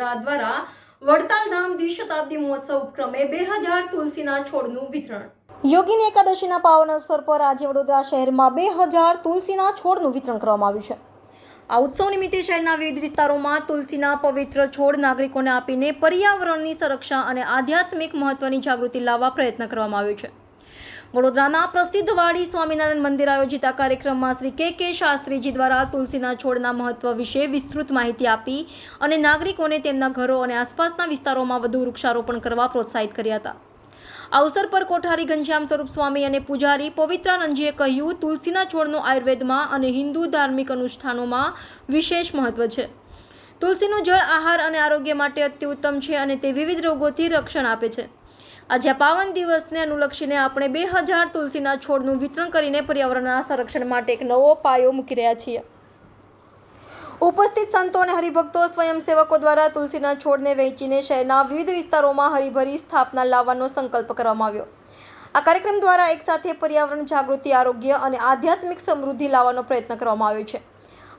વડોદરા દ્વારા વડતાલ ધામ દ્વિશતાબ્દી મહોત્સવ ઉપક્રમે 2000 તુલસીના છોડનું વિતરણ। યોગીની એકાદશીના પાવન અવસર પર આજે વડોદરા શહેરમાં 2000 તુલસીના છોડનું વિતરણ કરવામાં આવ્યું છે। આ ઉત્સવ નિમિત્તે શહેરના વિવિધ વિસ્તારોમાં તુલસીના પવિત્ર છોડ નાગરિકોને આપીને પર્યાવરણની સુરક્ષા અને આધ્યાત્મિક મહત્વની જાગૃતિ લાવવા પ્રયત્ન કરવામાં આવ્યો છે। વડોદરાના પ્રસિદ્ધ વાડી સ્વામિનારાયણ મંદિર આયોજિત આ કાર્યક્રમમાં શ્રી કે શાસ્ત્રીજી દ્વારા તુલસીના છોડના મહત્વ વિશે વિસ્તૃત માહિતી આપી અને નાગરિકોને તેમના ઘરો અને આસપાસના વિસ્તારોમાં વધુ વૃક્ષારોપણ કરવા પ્રોત્સાહિત કર્યા હતા। આ અવસર પર કોઠારી ઘનશ્યામ સ્વરૂપ સ્વામી અને પૂજારી પવિત્રાનંદજીએ કહ્યું, તુલસીના છોડનું આયુર્વેદમાં અને હિન્દુ ધાર્મિક અનુષ્ઠાનોમાં વિશેષ મહત્વ છે। તુલસીનું જળ આહાર અને આરોગ્ય માટે અત્યુત્તમ છે અને તે વિવિધ રોગોથી રક્ષણ આપે છે। આજે પાવન દિવસને અનુલક્ષીને આપણે 2000 તુલસીના છોડનું વિતરણ કરીને પર્યાવરણના સંરક્ષણ માટે એક નવો પાયો મૂકી રહ્યા છીએ। ઉપસ્થિત સંતો અને હરિભક્તો સ્વયંસેવકો દ્વારા તુલસીના છોડને વહેંચીને શહેરના વિવિધ વિસ્તારોમાં હરિભરી સ્થાપના લાવવાનો સંકલ્પ કરવામાં આવ્યો। આ કાર્યક્રમ દ્વારા એકસાથે પર્યાવરણ જાગૃતિ, આરોગ્ય અને આધ્યાત્મિક સમૃદ્ધિ લાવવાનો પ્રયત્ન કરવામાં આવ્યો છે।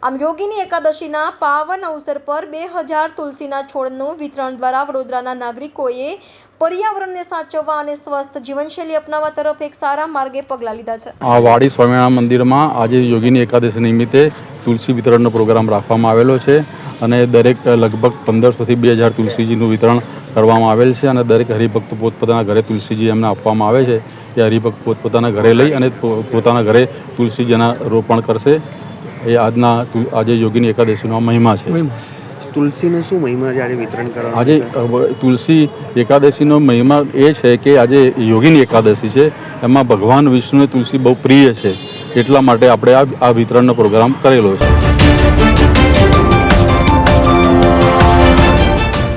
આમ યોગીની એકાદશીના પાવન અવસર પર 2000 તુલસીના છોડનું વિતરણ દ્વારા વડોદરાના નાગરિકોએ પર્યાવરણને સાચવવા અને સ્વસ્થ જીવનશૈલી અપનાવવા તરફ એક સારા માર્ગે પગલાં લીધા છે। આ વાડી સ્વામિનારાયણ મંદિરમાં આજે યોગીની એકાદશી નિમિત્તે તુલસી વિતરણનો પ્રોગ્રામ રાખવામાં આવેલો છે અને દરેક લગભગ 1500 થી 2000 તુલસીજીનું વિતરણ કરવામાં આવેલ છે અને દરેક હરિભક્ત પોતપોતાના ઘરે તુલસીજી એમને આપવામાં આવે છે। એ હરિભક્ત પોતપોતાના ઘરે લઈ અને પોતાના ઘરે તુલસીજીના રોપણ કરશે। એ આજે યોગીની એકાદશીનો મહિમા છે। તુલસીનો શું મહિમા છે આજે વિતરણ કરવા? આજે તુલસી એકાદશીનો મહિમા એ છે કે આજે યોગીની એકાદશી છે, એમાં ભગવાન વિષ્ણુને તુલસી બહુ પ્રિય છે, એટલા માટે આપણે આ વિતરણનો પ્રોગ્રામ કરેલો છે।